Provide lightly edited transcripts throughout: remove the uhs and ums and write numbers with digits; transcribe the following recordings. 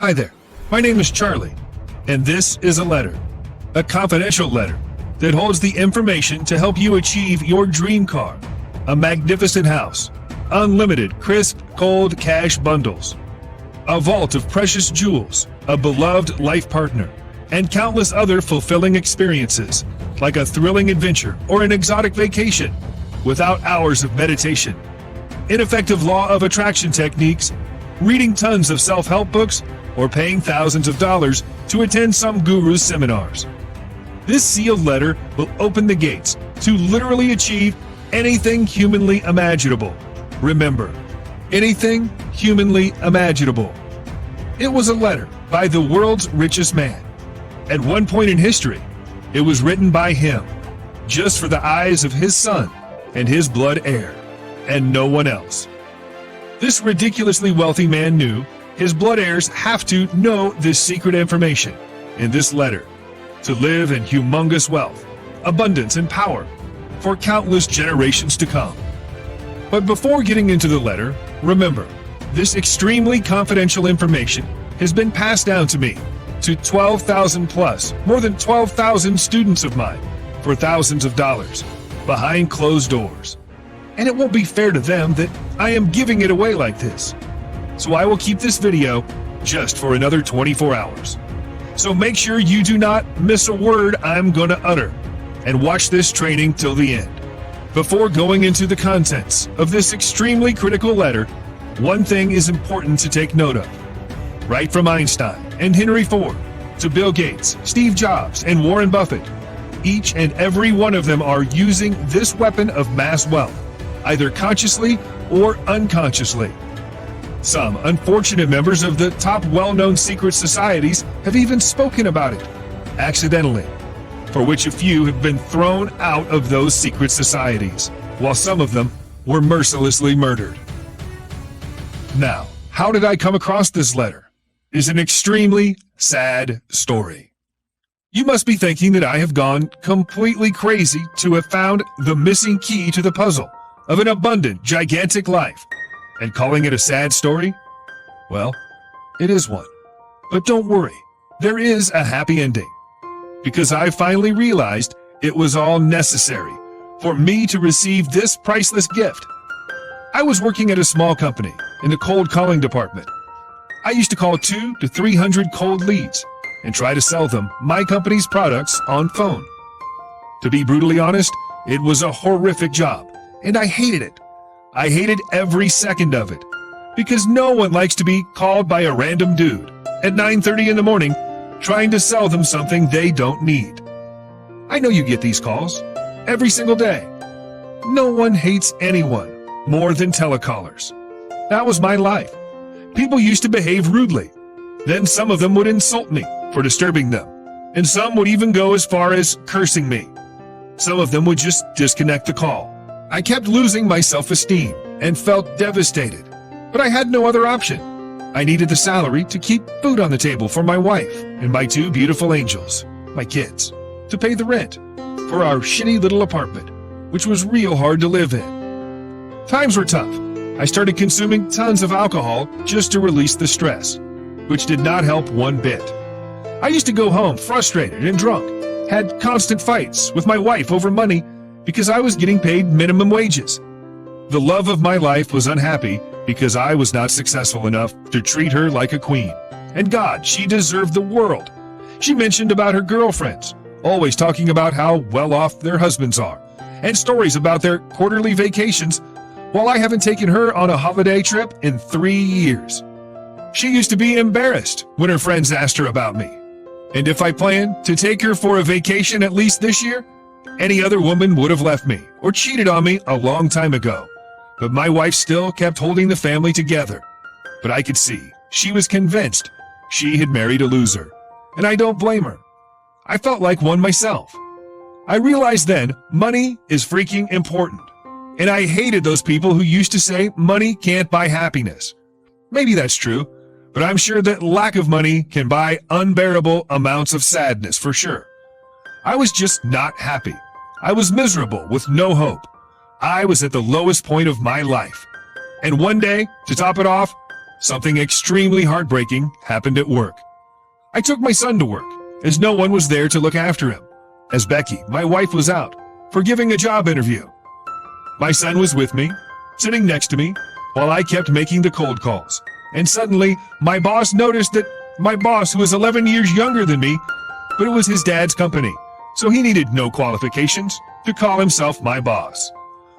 Hi there, my name is Charlie, and this is a letter, a confidential letter that holds the information to help you achieve your dream car, a magnificent house, unlimited crisp, cold cash bundles, a vault of precious jewels, a beloved life partner, and countless other fulfilling experiences, like a thrilling adventure or an exotic vacation, without hours of meditation, ineffective law of attraction techniques, reading tons of self-help books, or paying thousands of dollars to attend some guru's seminars. This sealed letter will open the gates to literally achieve anything humanly imaginable. Remember, anything humanly imaginable. It was a letter by the world's richest man. At one point in history, it was written by him, just for the eyes of his son and his blood heir, and no one else. This ridiculously wealthy man knew his blood heirs have to know this secret information in this letter to live in humongous wealth, abundance, and power for countless generations to come. But before getting into the letter, remember, this extremely confidential information has been passed down to me, to 12,000 plus, more than 12,000 students of mine, for thousands of dollars, behind closed doors. And it won't be fair to them that I am giving it away like this. So I will keep this video just for another 24 hours. So make sure you do not miss a word I'm going to utter, and watch this training till the end. Before going into the contents of this extremely critical letter, one thing is important to take note of. Right from Einstein and Henry Ford to Bill Gates, Steve Jobs, and Warren Buffett, each and every one of them are using this weapon of mass wealth, either consciously or unconsciously. Some unfortunate members of the top well-known secret societies have even spoken about it, accidentally, for which a few have been thrown out of those secret societies, while some of them were mercilessly murdered. Now, how did I come across this letter? Is an extremely sad story. You must be thinking that I have gone completely crazy to have found the missing key to the puzzle of an abundant, gigantic life, and calling it a sad story? Well, it is one. But don't worry, there is a happy ending. Because I finally realized it was all necessary for me to receive this priceless gift. I was working at a small company in the cold calling department. I used to call 200 to 300 cold leads and try to sell them my company's products on phone. To be brutally honest, it was a horrific job, and I hated it. I hated every second of it, because no one likes to be called by a random dude at 9:30 in the morning trying to sell them something they don't need. I know you get these calls every single day. No one hates anyone more than telecallers. That was my life. People used to behave rudely. Then some of them would insult me for disturbing them, and some would even go as far as cursing me. Some of them would just disconnect the call. I kept losing my self-esteem and felt devastated, but I had no other option. I needed the salary to keep food on the table for my wife and my 2 beautiful angels, my kids, to pay the rent for our shitty little apartment, which was real hard to live in. Times were tough. I started consuming tons of alcohol just to release the stress, which did not help one bit. I used to go home frustrated and drunk, had constant fights with my wife over money because I was getting paid minimum wages. The love of my life was unhappy because I was not successful enough to treat her like a queen. And God, she deserved the world. She mentioned about her girlfriends, always talking about how well off their husbands are, and stories about their quarterly vacations, while I haven't taken her on a holiday trip in 3 years. She used to be embarrassed when her friends asked her about me. And if I planned to take her for a vacation at least this year, any other woman would have left me or cheated on me a long time ago. But my wife still kept holding the family together. But I could see she was convinced she had married a loser. And I don't blame her. I felt like one myself. I realized then money is freaking important. And I hated those people who used to say money can't buy happiness. Maybe that's true, but I'm sure that lack of money can buy unbearable amounts of sadness for sure. I was just not happy. I was miserable with no hope. I was at the lowest point of my life. And one day, to top it off, Something extremely heartbreaking happened at work. I took my son to work, as no one was there to look after him, as Becky, my wife, was out for giving a job interview. My son was with me, sitting next to me, while I kept making the cold calls. And suddenly, my boss noticed that my boss, who was 11 years younger than me, but it was his dad's company, so he needed no qualifications to call himself my boss.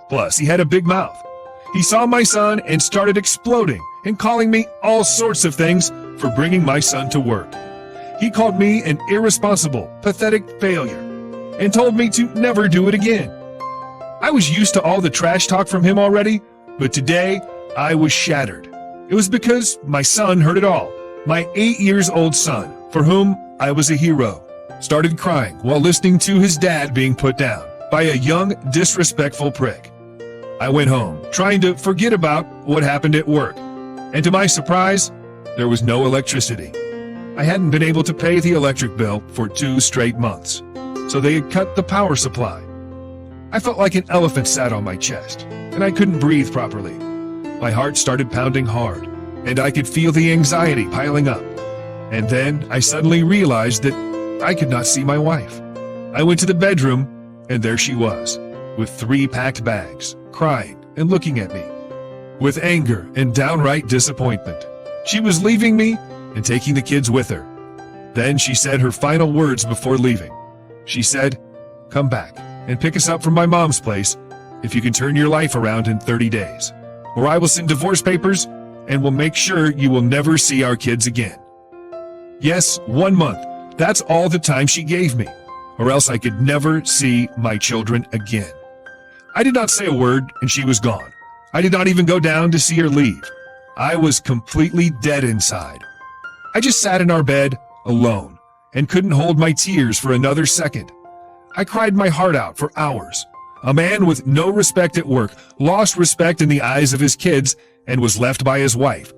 Plus, he had a big mouth. He saw my son and started exploding and calling me all sorts of things for bringing my son to work. He called me an irresponsible, pathetic failure and told me to never do it again. I was used to all the trash talk from him already, but today I was shattered. It was because my son heard it all. My 8-year-old son, for whom I was a hero, started crying while listening to his dad being put down by a young, disrespectful prick. I went home, trying to forget about what happened at work, and to my surprise, there was no electricity. I hadn't been able to pay the electric bill for 2 straight months, so they had cut the power supply. I felt like an elephant sat on my chest, and I couldn't breathe properly. My heart started pounding hard, and I could feel the anxiety piling up. And then I suddenly realized that I could not see my wife. I went to the bedroom, and there she was, with 3 packed bags, crying and looking at me. With anger and downright disappointment, she was leaving me and taking the kids with her. Then she said her final words before leaving. She said, "Come back and pick us up from my mom's place if you can turn your life around in 30 days, or I will send divorce papers and will make sure you will never see our kids again." Yes, 1 month. That's all the time she gave me, or else I could never see my children again. I did not say a word, and she was gone. I did not even go down to see her leave. I was completely dead inside. I just sat in our bed, alone, and couldn't hold my tears for another second. I cried my heart out for hours. A man with no respect at work lost respect in the eyes of his kids and was left by his wife,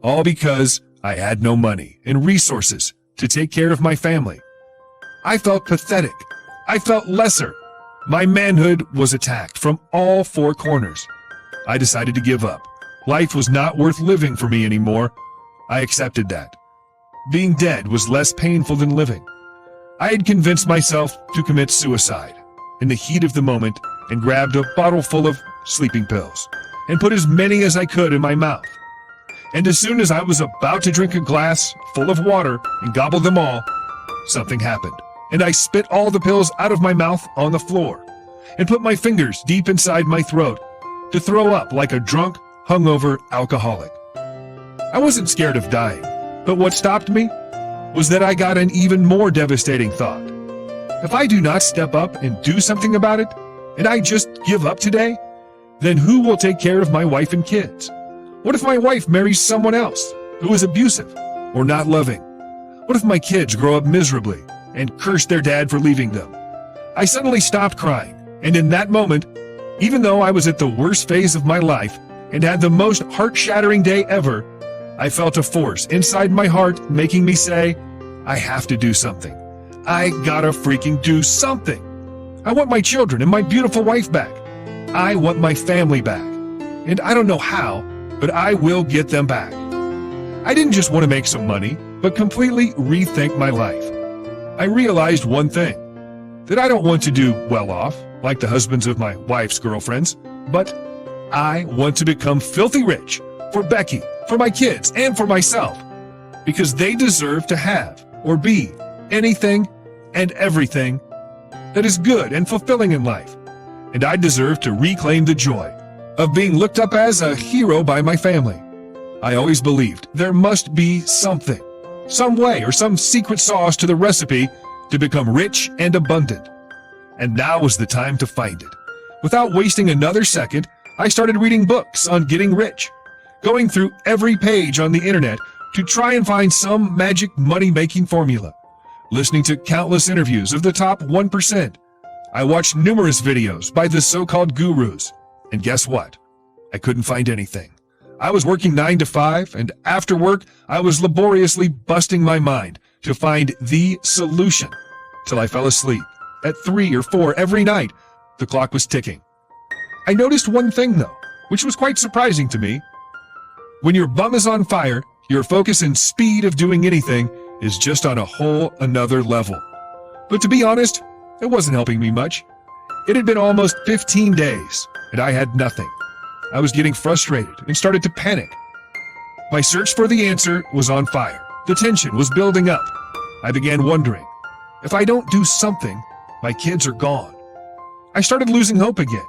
all because I had no money and resources to take care of my family. I felt pathetic. I felt lesser. My manhood was attacked from all 4 corners. I decided to give up. Life was not worth living for me anymore. I accepted that. Being dead was less painful than living. I had convinced myself to commit suicide in the heat of the moment and grabbed a bottle full of sleeping pills and put as many as I could in my mouth. And as soon as I was about to drink a glass full of water and gobble them all, something happened, and I spit all the pills out of my mouth on the floor and put my fingers deep inside my throat to throw up like a drunk, hungover alcoholic. I wasn't scared of dying, but what stopped me was that I got an even more devastating thought. If I do not step up and do something about it, and I just give up today, then who will take care of my wife and kids? What if my wife marries someone else who is abusive or not loving? What if my kids grow up miserably and curse their dad for leaving them? I suddenly stopped crying, and in that moment, even though I was at the worst phase of my life and had the most heart-shattering day ever, I felt a force inside my heart making me say, I have to do something. I gotta freaking do something. I want my children and my beautiful wife back. I want my family back. And I don't know how, but I will get them back. I didn't just want to make some money, but completely rethink my life. I realized one thing, that I don't want to do well off, like the husbands of my wife's girlfriends, but I want to become filthy rich for Becky, for my kids, and for myself, because they deserve to have or be anything and everything that is good and fulfilling in life. And I deserve to reclaim the joy of being looked up as a hero by my family. I always believed there must be something, some way or some secret sauce to the recipe to become rich and abundant. And now was the time to find it. Without wasting another second, I started reading books on getting rich, going through every page on the internet to try and find some magic money-making formula, listening to countless interviews of the top 1%. I watched numerous videos by the so-called gurus, and guess what? I couldn't find anything. I was working 9 to 5, and after work, I was laboriously busting my mind to find the solution, till I fell asleep. At 3 or 4 every night, the clock was ticking. I noticed one thing though, which was quite surprising to me. When your bum is on fire, your focus and speed of doing anything is just on a whole another level. But to be honest, it wasn't helping me much. It had been almost 15 days, and I had nothing. I was getting frustrated and started to panic. My search for the answer was on fire. The tension was building up. I began wondering, if I don't do something, my kids are gone. I started losing hope again.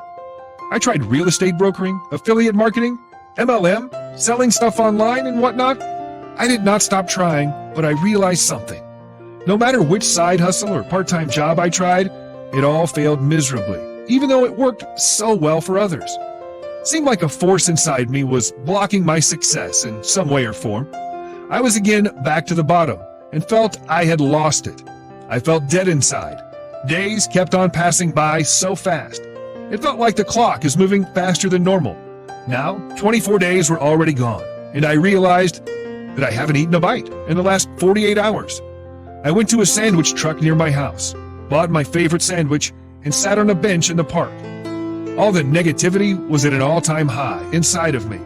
I tried real estate brokering, affiliate marketing, MLM, selling stuff online and whatnot. I did not stop trying, but I realized something. No matter which side hustle or part-time job I tried, it all failed miserably, even though it worked so well for others. It seemed like a force inside me was blocking my success in some way or form. I was again back to the bottom and felt I had lost it. I felt dead inside. Days kept on passing by so fast. It felt like the clock is moving faster than normal. Now, 24 days were already gone, and I realized that I haven't eaten a bite in the last 48 hours. I went to a sandwich truck near my house, bought my favorite sandwich, and sat on a bench in the park. All the negativity was at an all-time high inside of me.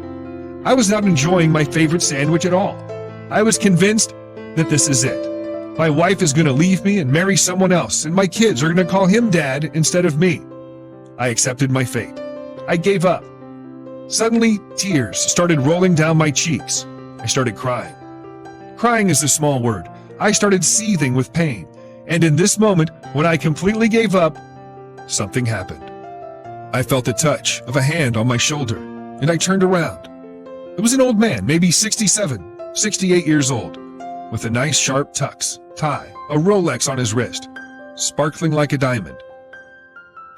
I was not enjoying my favorite sandwich at all. I was convinced that this is it. My wife is going to leave me and marry someone else, and my kids are going to call him dad instead of me. I accepted my fate. I gave up. Suddenly, tears started rolling down my cheeks. I started crying. Crying is a small word. I started seething with pain, and in this moment, when I completely gave up, something happened. I felt the touch of a hand on my shoulder, and I turned around. It was an old man, maybe 67, 68 years old, with a nice sharp tux, tie, a Rolex on his wrist, sparkling like a diamond.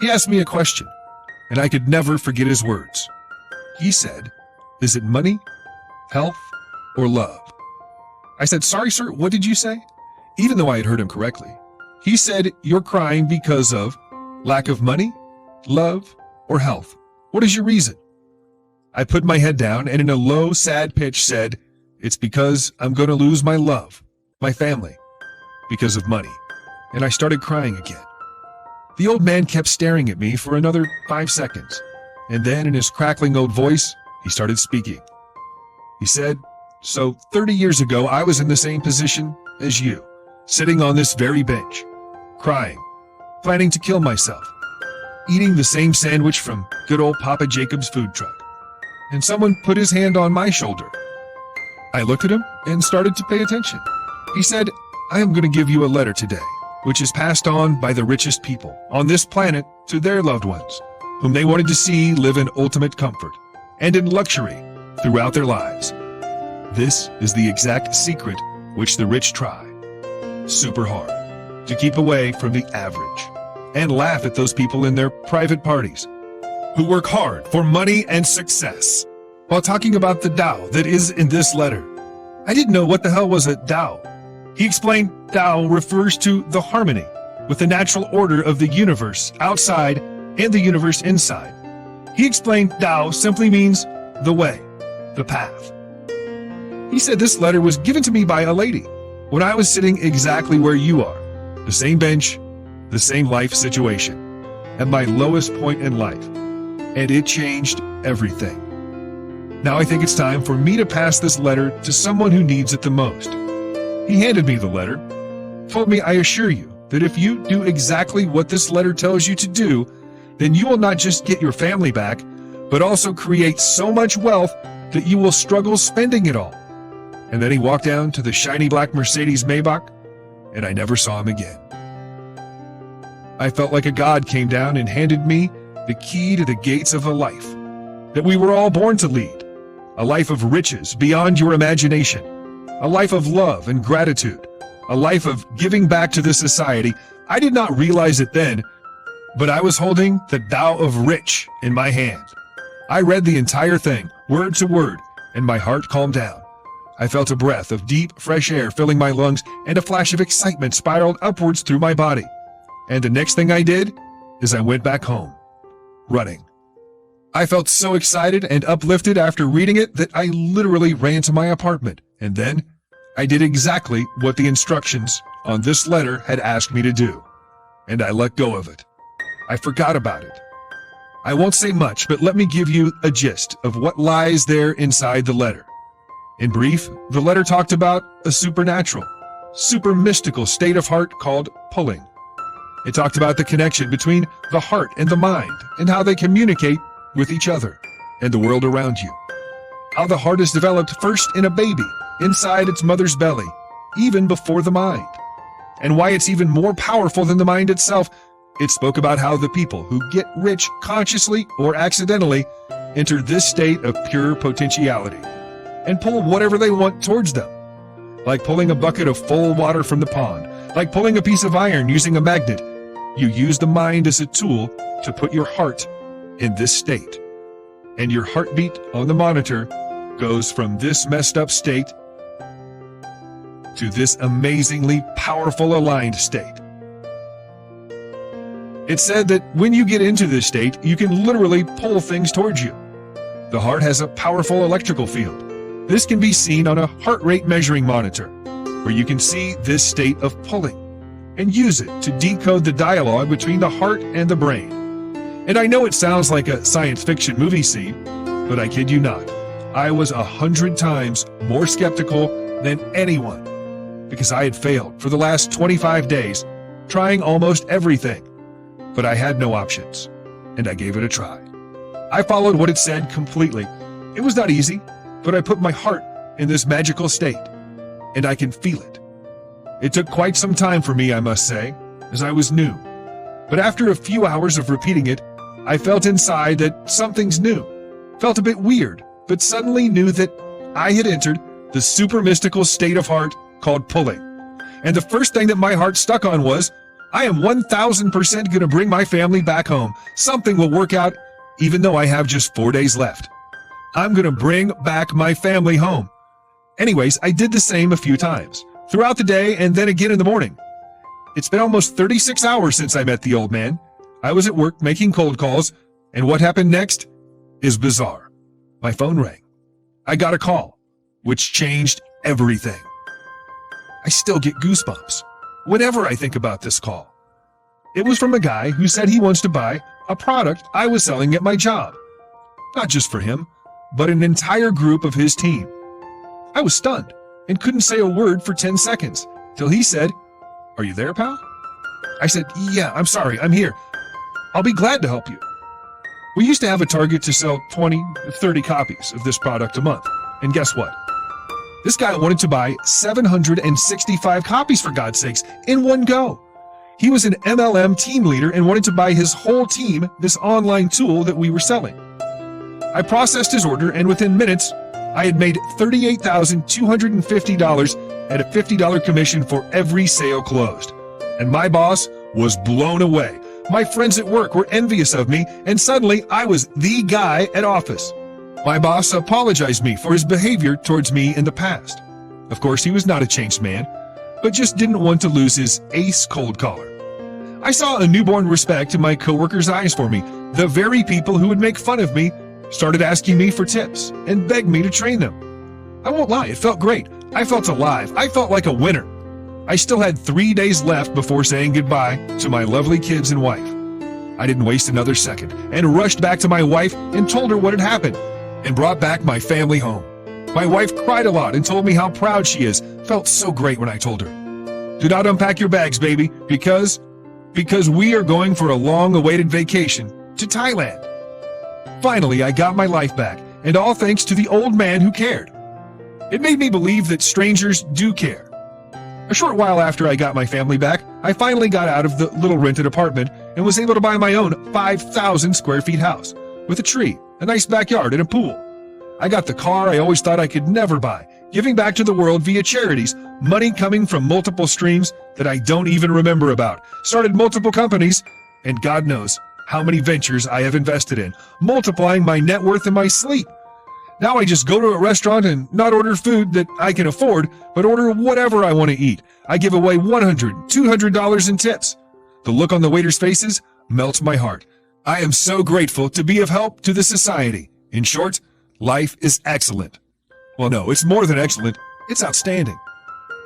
He asked me a question, and I could never forget his words. He said, "Is it money, health, or love?" I said, "Sorry, sir, what did you say?" Even though I had heard him correctly. He said, "You're crying because of lack of money, love, or health. What is your reason?" I put my head down and in a low, sad pitch said, "It's because I'm going to lose my love, my family, because of money." And I started crying again. The old man kept staring at me for another 5 seconds, and then in his crackling old voice, he started speaking. He said, "So 30 years ago, I was in the same position as you, sitting on this very bench, crying, planning to kill myself, eating the same sandwich from good old Papa Jacob's food truck. And someone put his hand on my shoulder. I looked at him and started to pay attention. He said, "I am going to give you a letter today, which is passed on by the richest people on this planet to their loved ones, whom they wanted to see live in ultimate comfort and in luxury throughout their lives. This is the exact secret which the rich try super hard to keep away from the average and laugh at those people in their private parties who work hard for money and success." While talking about the Tao that is in this letter, I didn't know what the hell was a Tao. He explained Tao refers to the harmony with the natural order of the universe outside and the universe inside. He explained Tao simply means the way, the path. He said this letter was given to me by a lady when I was sitting exactly where you are, the same bench, the same life situation, at my lowest point in life, and it changed everything. Now I think it's time for me to pass this letter to someone who needs it the most. He handed me the letter, told me, "I assure you that if you do exactly what this letter tells you to do, then you will not just get your family back, but also create so much wealth that you will struggle spending it all." And then he walked down to the shiny black Mercedes Maybach, and I never saw him again. I felt like a god came down and handed me the key to the gates of a life that we were all born to lead, a life of riches beyond your imagination, a life of love and gratitude, a life of giving back to the society. I did not realize it then, but I was holding the Tao of Rich in my hand. I read the entire thing, word to word, and my heart calmed down. I felt a breath of deep, fresh air filling my lungs, and a flash of excitement spiraled upwards through my body. And the next thing I did is I went back home, running. I felt so excited and uplifted after reading it that I literally ran to my apartment, and then I did exactly what the instructions on this letter had asked me to do, and I let go of it. I forgot about it. I won't say much, but let me give you a gist of what lies there inside the letter. In brief, the letter talked about a supernatural, super mystical state of heart called pulling. It talked about the connection between the heart and the mind and how they communicate with each other and the world around you. How the heart is developed first in a baby, inside its mother's belly, even before the mind. And why it's even more powerful than the mind itself. It spoke about how the people who get rich consciously or accidentally enter this state of pure potentiality and pull whatever they want towards them. Like pulling a bucket of full water from the pond, like pulling a piece of iron using a magnet. You use the mind as a tool to put your heart in this state. And your heartbeat on the monitor goes from this messed up state to this amazingly powerful aligned state. It said that when you get into this state, you can literally pull things towards you. The heart has a powerful electrical field. This can be seen on a heart rate measuring monitor, where you can see this state of pulling and use it to decode the dialogue between the heart and the brain. And I know it sounds like a science fiction movie scene, but I kid you not. I was 100 times more skeptical than anyone because I had failed for the last 25 days, trying almost everything. But I had no options, and I gave it a try. I followed what it said completely. It was not easy, but I put my heart in this magical state, and I can feel it. It took quite some time for me, I must say, as I was new. But after a few hours of repeating it, I felt inside that something's new. Felt a bit weird, but suddenly knew that I had entered the super mystical state of heart called pulling. And the first thing that my heart stuck on was, I am 1000% going to bring my family back home. Something will work out, even though I have just 4 days left. I'm going to bring back my family home. Anyways, I did the same a few times, throughout the day and then again in the morning. It's been almost 36 hours since I met the old man. I was at work making cold calls, and what happened next is bizarre. My phone rang. I got a call, which changed everything. I still get goosebumps whenever I think about this call. It was from a guy who said he wants to buy a product I was selling at my job. Not just for him, but an entire group of his team. I was stunned and couldn't say a word for 10 seconds till he said, "Are you there, pal?" I said, "Yeah, I'm sorry, I'm here. I'll be glad to help you." We used to have a target to sell 20, 30 copies of this product a month. And guess what? This guy wanted to buy 765 copies, for God's sakes, in one go. He was an MLM team leader and wanted to buy his whole team this online tool that we were selling. I processed his order, and within minutes, I had made $38,250 at a $50 commission for every sale closed. And my boss was blown away. My friends at work were envious of me, and suddenly I was the guy at office. My boss apologized me for his behavior towards me in the past. Of course, he was not a changed man, but just didn't want to lose his ace cold caller. I saw a newborn respect in my coworkers' eyes for me. The very people who would make fun of me started asking me for tips and begged me to train them. I won't lie, it felt great. I felt alive. I felt like a winner. I still had 3 days left before saying goodbye to my lovely kids and wife. I didn't waste another second and rushed back to my wife and told her what had happened and brought back my family home. My wife cried a lot and told me how proud she is. Felt so great when I told her. Do not unpack your bags, baby, because we are going for a long-awaited vacation to Thailand. Finally, I got my life back, and all thanks to the old man who cared. It made me believe that strangers do care. A short while after I got my family back, I finally got out of the little rented apartment and was able to buy my own 5,000 square feet house with a tree, a nice backyard, and a pool. I got the car I always thought I could never buy, giving back to the world via charities, money coming from multiple streams that I don't even remember about, started multiple companies, and God knows how many ventures I have invested in, multiplying my net worth in my sleep. Now I just go to a restaurant and not order food that I can afford, but order whatever I want to eat. I give away $100, $200 in tips. The look on the waiters' faces melts my heart. I am so grateful to be of help to the society. In short, life is excellent. Well, no, it's more than excellent. It's outstanding.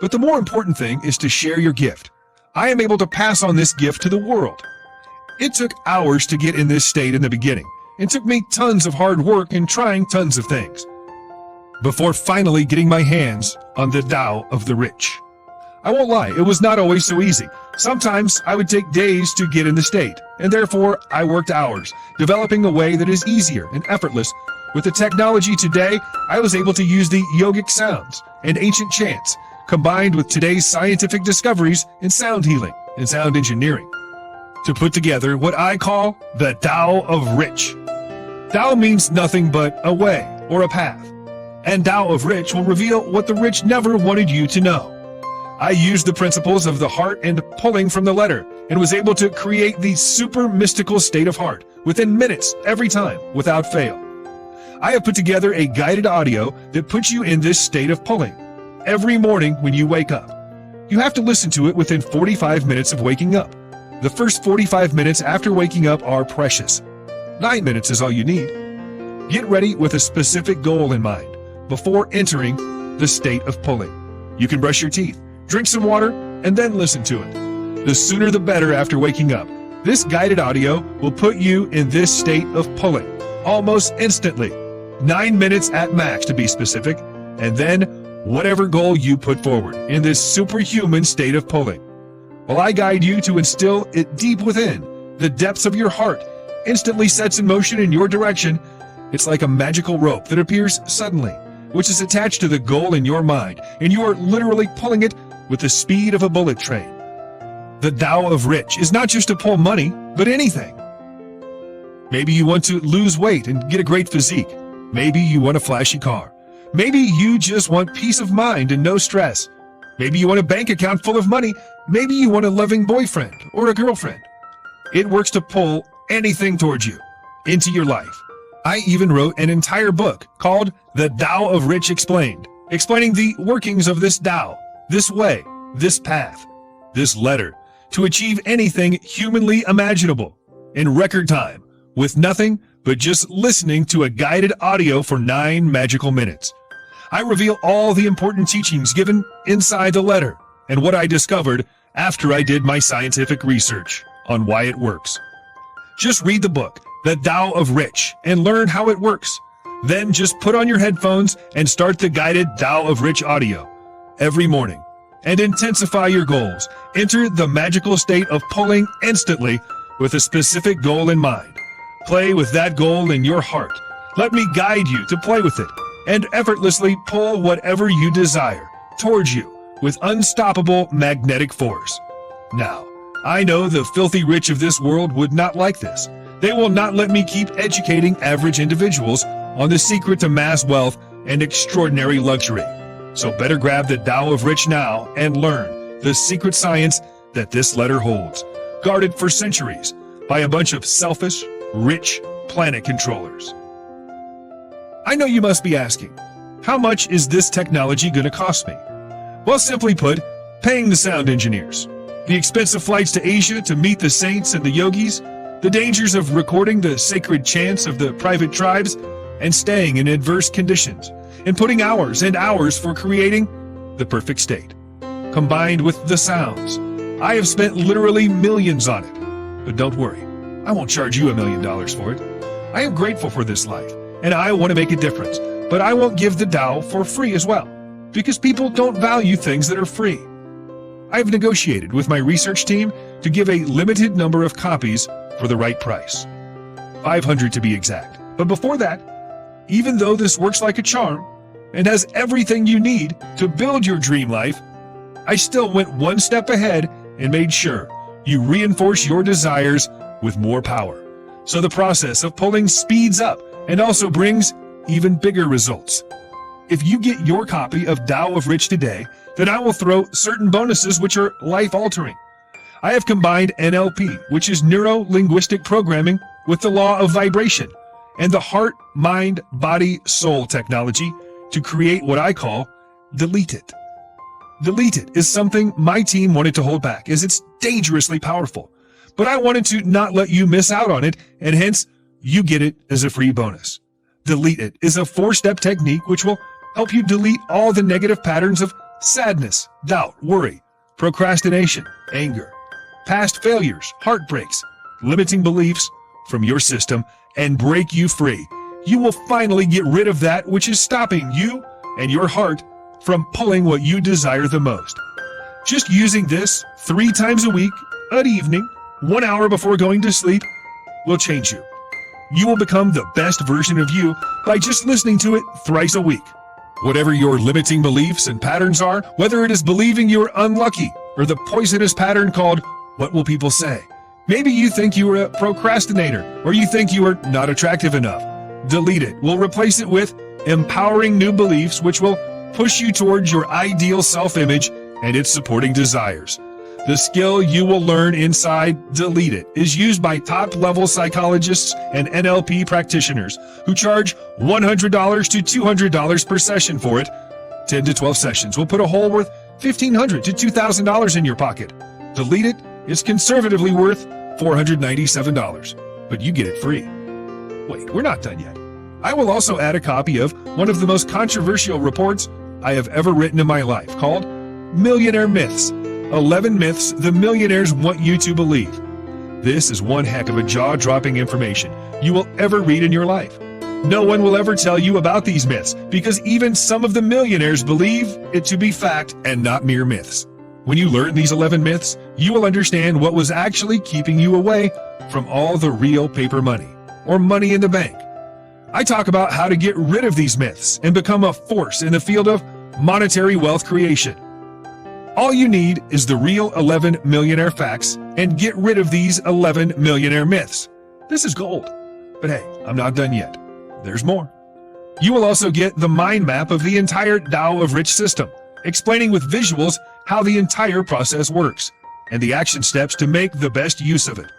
But the more important thing is to share your gift. I am able to pass on this gift to the world. It took hours to get in this state in the beginning. It took me tons of hard work and trying tons of things. before finally getting my hands on the Tao of the Rich. I won't lie, it was not always so easy. Sometimes I would take days to get in the state, and therefore I worked hours, developing a way that is easier and effortless. With the technology today, I was able to use the yogic sounds and ancient chants, combined with today's scientific discoveries in sound healing and sound engineering, to put together what I call the Tao of Rich. Tao means nothing but a way or a path, and Tao of Rich will reveal what the rich never wanted you to know. I used the principles of the heart and pulling from the letter and was able to create the super mystical state of heart within minutes every time without fail. I have put together a guided audio that puts you in this state of pulling every morning when you wake up. You have to listen to it within 45 minutes of waking up. The first 45 minutes after waking up are precious. 9 minutes is all you need. Get ready with a specific goal in mind before entering the state of pulling. You can brush your teeth, drink some water, and then listen to it. The sooner the better after waking up. This guided audio will put you in this state of pulling almost instantly. 9 minutes at max to be specific, and then whatever goal you put forward in this superhuman state of pulling. While I guide you to instill it deep within, the depths of your heart instantly sets in motion in your direction. It's like a magical rope that appears suddenly, which is attached to the goal in your mind, and you are literally pulling it with the speed of a bullet train. The Tao of Rich is not just to pull money, but anything. Maybe you want to lose weight and get a great physique. Maybe you want a flashy car. Maybe you just want peace of mind and no stress. Maybe you want a bank account full of money. Maybe you want a loving boyfriend or a girlfriend. It works to pull anything towards you, into your life. I even wrote an entire book called The Tao of Rich Explained, explaining the workings of this Tao, this way, this path, this letter, to achieve anything humanly imaginable in record time, with nothing but just listening to a guided audio for 9 magical minutes. I reveal all the important teachings given inside the letter and what I discovered after I did my scientific research on why it works. Just read the book, The Tao of Rich, and learn how it works. Then just put on your headphones and start the guided Tao of Rich audio every morning and intensify your goals. Enter the magical state of pulling instantly with a specific goal in mind. Play with that goal in your heart. Let me guide you to play with it and effortlessly pull whatever you desire towards you with unstoppable magnetic force. Now, I know the filthy rich of this world would not like this. They will not let me keep educating average individuals on the secret to mass wealth and extraordinary luxury. So better grab the Tao of Rich now and learn the secret science that this letter holds, guarded for centuries by a bunch of selfish, rich planet controllers. I know you must be asking, how much is this technology going to cost me? Well, simply put, paying the sound engineers, the expensive flights to Asia to meet the saints and the yogis, the dangers of recording the sacred chants of the private tribes, and staying in adverse conditions, and putting hours and hours for creating the perfect state. Combined with the sounds, I have spent literally millions on it. But don't worry, I won't charge you $1 million for it. I am grateful for this life, and I want to make a difference, but I won't give the Tao for free as well, because people don't value things that are free. I've negotiated with my research team to give a limited number of copies for the right price. 500 to be exact. But before that, even though this works like a charm and has everything you need to build your dream life, I still went one step ahead and made sure you reinforce your desires with more power. So the process of pulling speeds up and also brings even bigger results. If you get your copy of Tao of Rich today, then I will throw certain bonuses which are life-altering. I have combined NLP, which is neuro-linguistic programming, with the law of vibration and the heart, mind, body, soul technology to create what I call Delete It. Delete It is something my team wanted to hold back as it's dangerously powerful, but I wanted to not let you miss out on it, and hence you get it as a free bonus. Delete It is a 4-step technique which will help you delete all the negative patterns of sadness, doubt, worry, procrastination, anger, past failures, heartbreaks, limiting beliefs from your system and break you free. You will finally get rid of that which is stopping you and your heart from pulling what you desire the most. Just using this 3 times a week, at evening, 1 hour before going to sleep, will change you. You will become the best version of you by just listening to it thrice a week. Whatever your limiting beliefs and patterns are, whether it is believing you're unlucky or the poisonous pattern called, "What will people say?" Maybe you think you are a procrastinator or you think you are not attractive enough. Delete it. We'll replace it with empowering new beliefs which will push you towards your ideal self-image and its supporting desires. The skill you will learn inside Delete It is used by top-level psychologists and NLP practitioners who charge $100 to $200 per session for it. 10 to 12 sessions will put a hole worth $1,500 to $2,000 in your pocket. Delete It is conservatively worth $497, but you get it free. Wait, we're not done yet. I will also add a copy of one of the most controversial reports I have ever written in my life called Millionaire Myths. 11 myths the millionaires want you to believe. This is one heck of a jaw-dropping information you will ever read in your life. No one will ever tell you about these myths because even some of the millionaires believe it to be fact and not mere myths. When you learn these 11 myths, you will understand what was actually keeping you away from all the real paper money or money in the bank. I talk about how to get rid of these myths and become a force in the field of monetary wealth creation. All you need is the real 11 millionaire facts and get rid of these 11 millionaire myths. This is gold. But hey, I'm not done yet. There's more. You will also get the mind map of the entire Tao of Rich system, explaining with visuals how the entire process works and the action steps to make the best use of it.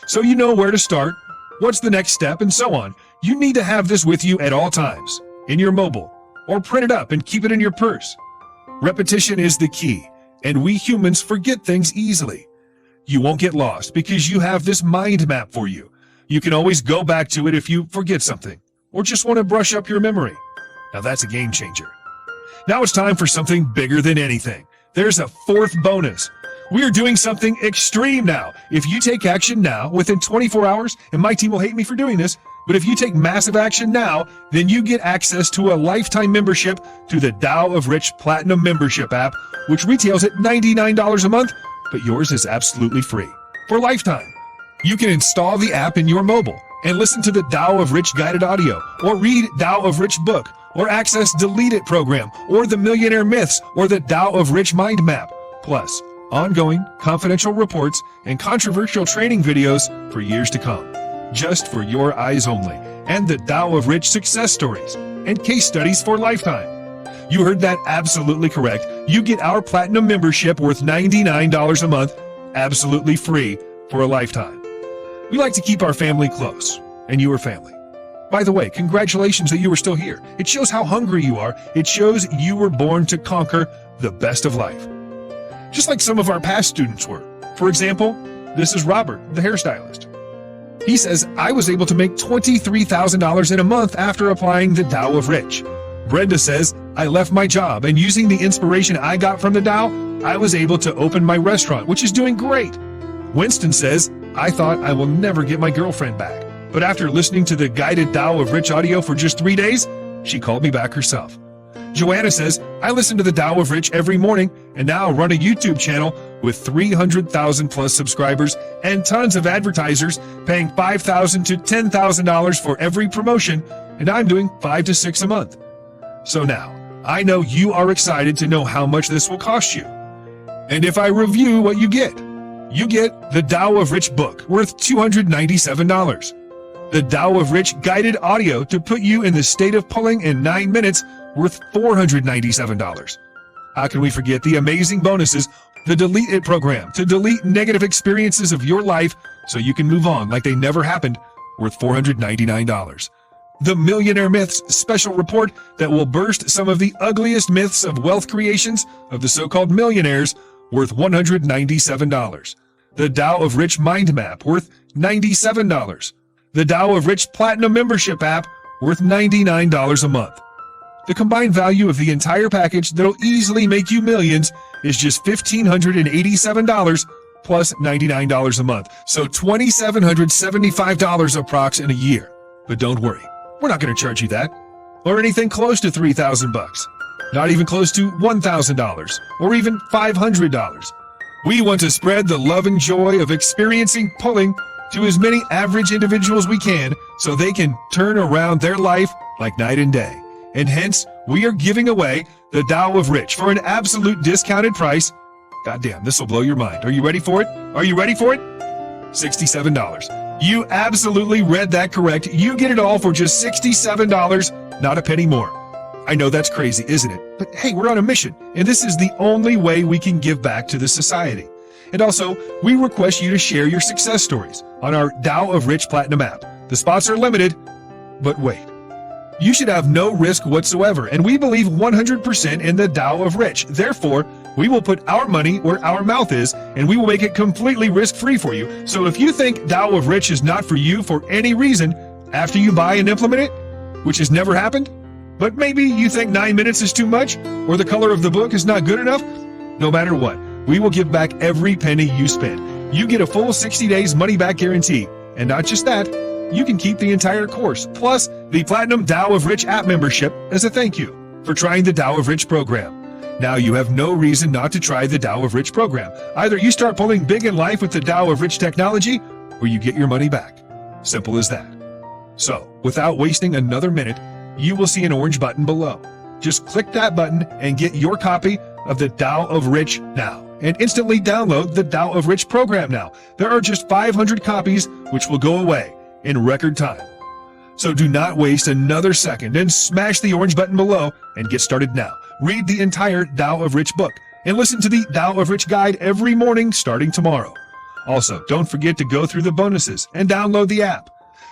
So you know where to start, what's the next step, and so on. You need to have this with you at all times, in your mobile, or print it up and keep it in your purse. Repetition is the key, and we humans forget things easily. You won't get lost because you have this mind map for you. You can always go back to it if you forget something, or just want to brush up your memory. Now that's a game changer. Now it's time for something bigger than anything. There's a 4th bonus. We are doing something extreme now. If you take action now, within 24 hours, and my team will hate me for doing this, but if you take massive action now, then you get access to a lifetime membership to the Tao of Rich Platinum Membership app, which retails at $99 a month, but yours is absolutely free for lifetime. You can install the app in your mobile and listen to the Tao of Rich guided audio, or read Tao of Rich book, or access Delete It program, or the Millionaire Myths, or the Tao of Rich mind map. Plus, ongoing, confidential reports and controversial training videos for years to come, just for your eyes only, and the Tao of Rich success stories and case studies for lifetime. You heard that absolutely correct. You get our platinum membership worth $99 a month, absolutely free for a lifetime. We like to keep our family close, and you are family. By the way, congratulations that you are still here. It shows how hungry you are. It shows you were born to conquer the best of life. Just like some of our past students were. For example, this is Robert, the hairstylist. He says, I was able to make $23,000 in a month after applying the Tao of Rich. Brenda says, I left my job, and using the inspiration I got from the Tao, I was able to open my restaurant, which is doing great. Winston says, I thought I will never get my girlfriend back, but after listening to the guided Tao of Rich audio for just 3 days, she called me back herself. Joanna says, I listen to the Tao of Rich every morning and now run a YouTube channel with 300,000 plus subscribers and tons of advertisers paying $5,000 to $10,000 for every promotion, and I'm doing 5 to 6 a month. So now, I know you are excited to know how much this will cost you. And if I review what you get the Tao of Rich book worth $297. The Tao of Rich guided audio to put you in the state of pulling in 9 minutes worth $497. How can we forget the amazing bonuses, the Delete It program to delete negative experiences of your life so you can move on like they never happened, worth $499. The Millionaire Myths special report that will burst some of the ugliest myths of wealth creations of the so-called millionaires, worth $197. The Tao of Rich mind map, worth $97. The Tao of Rich Platinum membership app, worth $99 a month. The combined value of the entire package that'll easily make you millions is just $1,587 plus $99 a month, so $2,775 approx in a year. But don't worry, we're not going to charge you that, or anything close to $3,000. not even close to $1,000 or even $500. We want to spread the love and joy of experiencing pulling to as many average individuals we can so they can turn around their life like night and day. And hence, we are giving away the Tao of Rich for an absolute discounted price. Goddamn, this will blow your mind. Are you ready for it? Are you ready for it? $67. You absolutely read that correct. You get it all for just $67, not a penny more. I know that's crazy, isn't it? But hey, we're on a mission, and this is the only way we can give back to the society. And also, we request you to share your success stories on our Tao of Rich Platinum app. The spots are limited, but wait. You should have no risk whatsoever, and we believe 100% in the Tao of Rich. Therefore, we will put our money where our mouth is, and we will make it completely risk-free for you. So if you think Tao of Rich is not for you for any reason, after you buy and implement it, which has never happened, but maybe you think 9 minutes is too much, or the color of the book is not good enough, no matter what, we will give back every penny you spend. You get a full 60 days money-back guarantee, and not just that, you can keep the entire course, plus the Platinum Tao of Rich app membership as a thank you for trying the Tao of Rich program. Now you have no reason not to try the Tao of Rich program. Either you start pulling big in life with the Tao of Rich technology, or you get your money back. Simple as that. So, without wasting another minute, you will see an orange button below. Just click that button and get your copy of the Tao of Rich now, and instantly download the Tao of Rich program now. There are just 500 copies, which will go away in record time. So do not waste another second and smash the orange button below and get started now. Read the entire Tao of Rich book and listen to the Tao of Rich guide every morning starting tomorrow. Also, don't forget to go through the bonuses and download the app.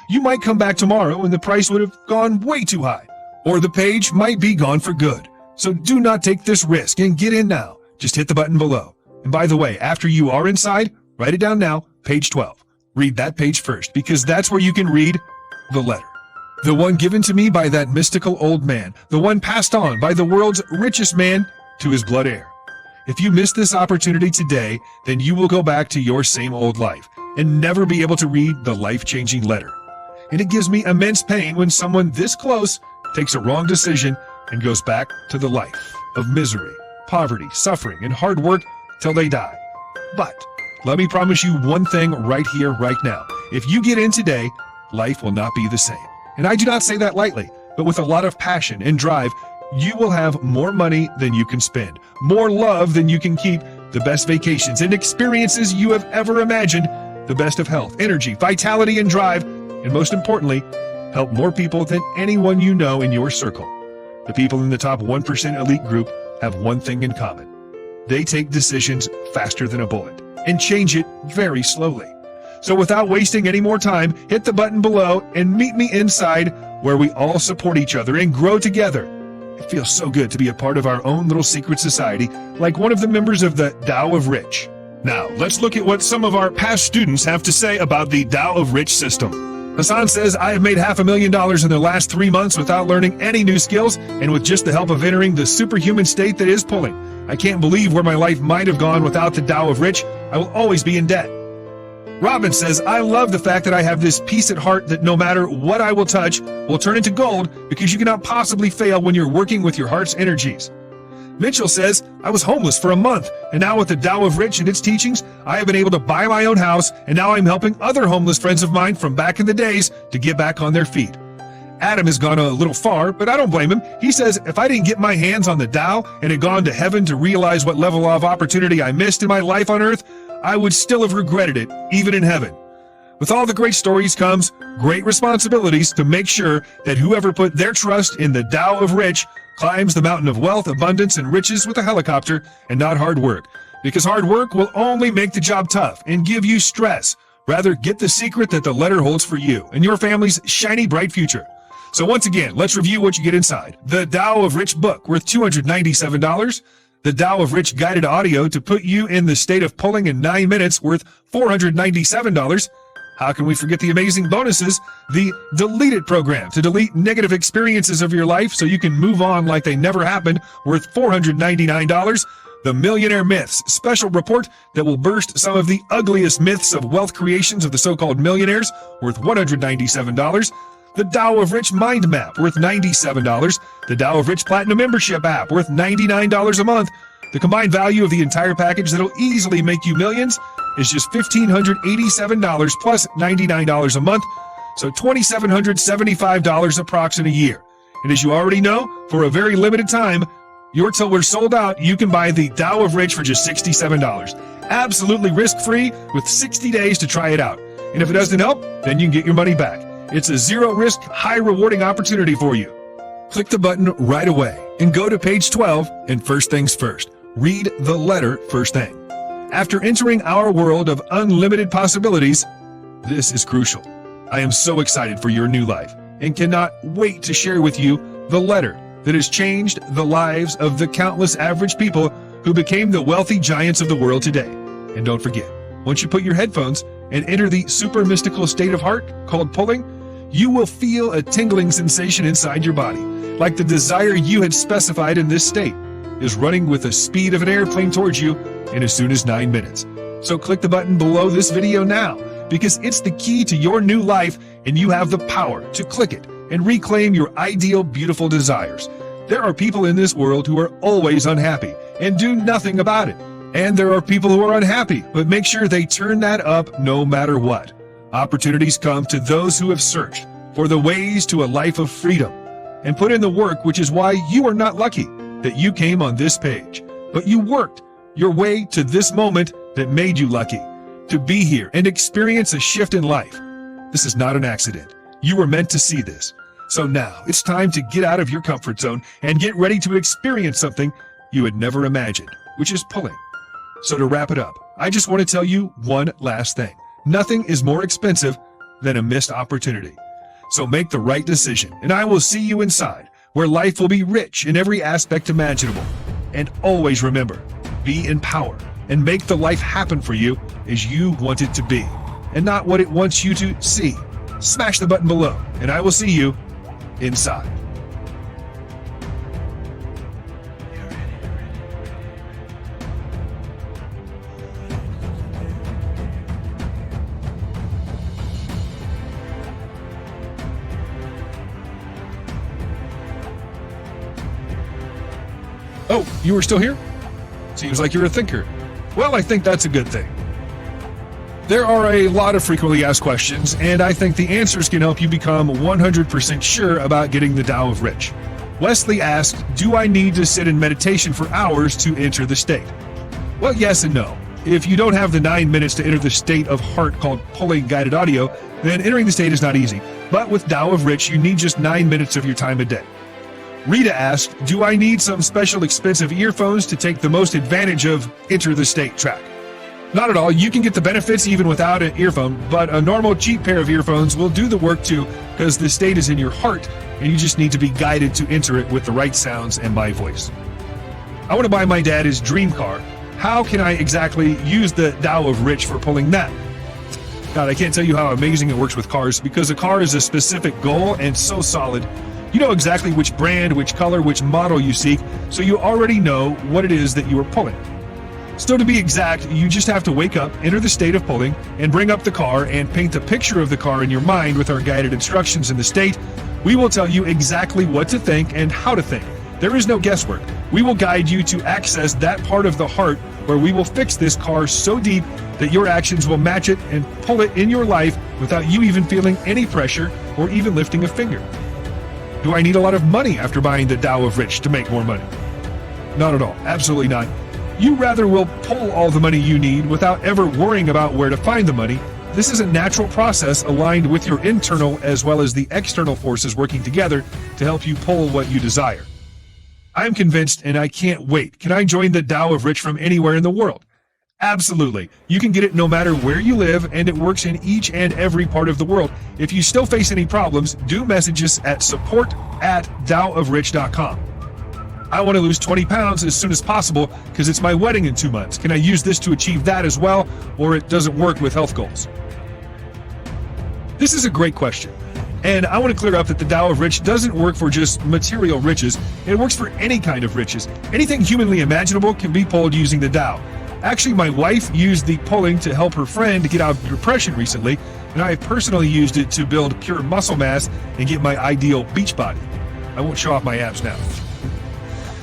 You might come back tomorrow and the price would have gone way too high, or the page might be gone for good. So do not take this risk and get in now. Just hit the button below. And by the way, after you are inside, write it down now, page 12. Read that page first, because that's where you can read the letter. The one given to me by that mystical old man, the one passed on by the world's richest man to his blood heir. If you miss this opportunity today, then you will go back to your same old life and never be able to read the life-changing letter. And it gives me immense pain when someone this close takes a wrong decision and goes back to the life of misery, poverty, suffering, and hard work till they die. But let me promise you one thing right here, right now. If you get in today, life will not be the same. And I do not say that lightly, but with a lot of passion and drive, you will have more money than you can spend, more love than you can keep, the best vacations and experiences you have ever imagined, the best of health, energy, vitality, and drive, and most importantly, help more people than anyone you know in your circle. The people in the top 1% elite group have one thing in common. They take decisions faster than a bullet and change it very slowly. So without wasting any more time, hit the button below and meet me inside where we all support each other and grow together. It feels so good to be a part of our own little secret society, like one of the members of the Tao of Rich. Now, let's look at what some of our past students have to say about the Tao of Rich system. Hassan says, I have made $500,000 in the last 3 months without learning any new skills and with just the help of entering the superhuman state that is pulling. I can't believe where my life might have gone without the Tao of Rich. I will always be in debt. Robin says, I love the fact that I have this peace at heart that no matter what I will touch will turn into gold because you cannot possibly fail when you're working with your heart's energies. Mitchell says, I was homeless for a month, and now with the Tao of Rich and its teachings, I have been able to buy my own house, and now I'm helping other homeless friends of mine from back in the days to get back on their feet. Adam has gone a little far, but I don't blame him. He says, if I didn't get my hands on the Tao and had gone to heaven to realize what level of opportunity I missed in my life on earth, I would still have regretted it, even in heaven. With all the great stories comes great responsibilities to make sure that whoever put their trust in the Tao of Rich climbs the mountain of wealth, abundance, and riches with a helicopter and not hard work. Because hard work will only make the job tough and give you stress. Rather, get the secret that the letter holds for you and your family's shiny, bright future. So once again, let's review what you get inside. The Tao of Rich book, worth $297. The Tao of Rich guided audio to put you in the state of pulling in 9 minutes, worth $497. How can we forget the amazing bonuses? The Delete It program to delete negative experiences of your life so you can move on like they never happened, worth $499. The Millionaire Myths special report that will burst some of the ugliest myths of wealth creations of the so-called millionaires, worth $197. The Tao of Rich Mind Map, worth $97. The Tao of Rich Platinum Membership app, worth $99 a month. The combined value of the entire package that'll easily make you millions is just $1,587 plus $99 a month, so $2,775 approx in a year. And as you already know, for a very limited time, till we're sold out, you can buy the Tao of Rich for just $67. Absolutely risk-free with 60 days to try it out. And if it doesn't help, then you can get your money back. It's a zero-risk, high-rewarding opportunity for you. Click the button right away and go to page 12, and first things first, read the letter first thing. After entering our world of unlimited possibilities, this is crucial. I am so excited for your new life and cannot wait to share with you the letter that has changed the lives of the countless average people who became the wealthy giants of the world today. And don't forget, once you put your headphones and enter the super mystical state of heart called pulling, you will feel a tingling sensation inside your body, like the desire you had specified in this state is running with the speed of an airplane towards you in as soon as 9 minutes. So click the button below this video now, because it's the key to your new life and you have the power to click it and reclaim your ideal, beautiful desires. There are people in this world who are always unhappy and do nothing about it. And there are people who are unhappy, but make sure they turn that up no matter what. Opportunities come to those who have searched for the ways to a life of freedom and put in the work, which is why you are not lucky that you came on this page, but you worked your way to this moment that made you lucky to be here and experience a shift in life. This is not an accident. You were meant to see this. So now it's time to get out of your comfort zone and get ready to experience something you had never imagined, which is pulling. So to wrap it up, I just want to tell you one last thing. Nothing is more expensive than a missed opportunity. So make the right decision, and I will see you inside, where life will be rich in every aspect imaginable. And always remember, be in power and make the life happen for you as you want it to be, and not what it wants you to see. Smash the button below, and I will see you inside. Oh, you were still here? Seems like you're a thinker. Well, I think that's a good thing. There are a lot of frequently asked questions, and I think the answers can help you become 100% sure about getting the Tao of Rich. Wesley asked, do I need to sit in meditation for hours to enter the state? Well, yes and no. If you don't have the 9 minutes to enter the state of heart called pulling guided audio, then entering the state is not easy. But with Tao of Rich, you need just 9 minutes of your time a day. Rita asked, do I need some special expensive earphones to take the most advantage of Enter the State track? Not at all. You can get the benefits even without an earphone, but a normal cheap pair of earphones will do the work too, because the state is in your heart and you just need to be guided to enter it with the right sounds and my voice. I want to buy my dad his dream car. How can I exactly use the Tao of Rich for pulling that? God, I can't tell you how amazing it works with cars, because a car is a specific goal and so solid. You know exactly which brand, which color, which model you seek, so you already know what it is that you are pulling. So to be exact, you just have to wake up, enter the state of pulling, and bring up the car and paint a picture of the car in your mind with our guided instructions in the state. We will tell you exactly what to think and how to think. There is no guesswork. We will guide you to access that part of the heart where we will fix this car so deep that your actions will match it and pull it in your life without you even feeling any pressure or even lifting a finger. Do I need a lot of money after buying the Tao of Rich to make more money? Not at all. Absolutely not. You rather will pull all the money you need without ever worrying about where to find the money. This is a natural process aligned with your internal as well as the external forces working together to help you pull what you desire. I'm convinced and I can't wait. Can I join the Tao of Rich from anywhere in the world? Absolutely. You can get it no matter where you live, and it works in each and every part of the world. If you still face any problems, do message us at support@taoofrich.com. I want to lose 20 pounds as soon as possible because it's my wedding in 2 months. Can I use this to achieve that as well, or it doesn't work with health goals? This is a great question. And I want to clear up that the Tao of Rich doesn't work for just material riches. It works for any kind of riches. Anything humanly imaginable can be pulled using the Tao. Actually, my wife used the pulling to help her friend get out of depression recently, and I have personally used it to build pure muscle mass and get my ideal beach body. I won't show off my abs now.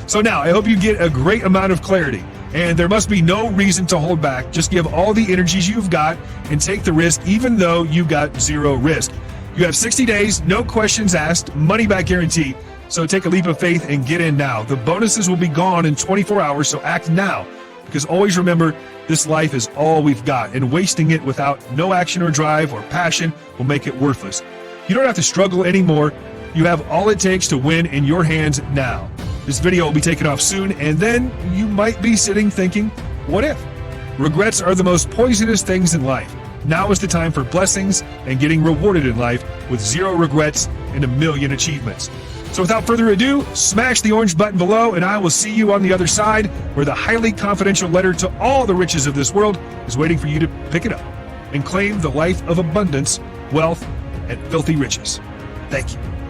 So now, I hope you get a great amount of clarity, and there must be no reason to hold back. Just give all the energies you've got and take the risk, even though you got zero risk. You have 60 days, no questions asked, money back guarantee. So take a leap of faith and get in now. The bonuses will be gone in 24 hours, so act now. Because always remember, this life is all we've got, and wasting it without no action or drive or passion will make it worthless. You don't have to struggle anymore. You have all it takes to win in your hands now. This video will be taken off soon, and then you might be sitting thinking, what if? Regrets are the most poisonous things in life. Now is the time for blessings and getting rewarded in life with zero regrets and a million achievements. So without further ado, smash the orange button below, and I will see you on the other side, where the highly confidential letter to all the riches of this world is waiting for you to pick it up and claim the life of abundance, wealth, and filthy riches. Thank you.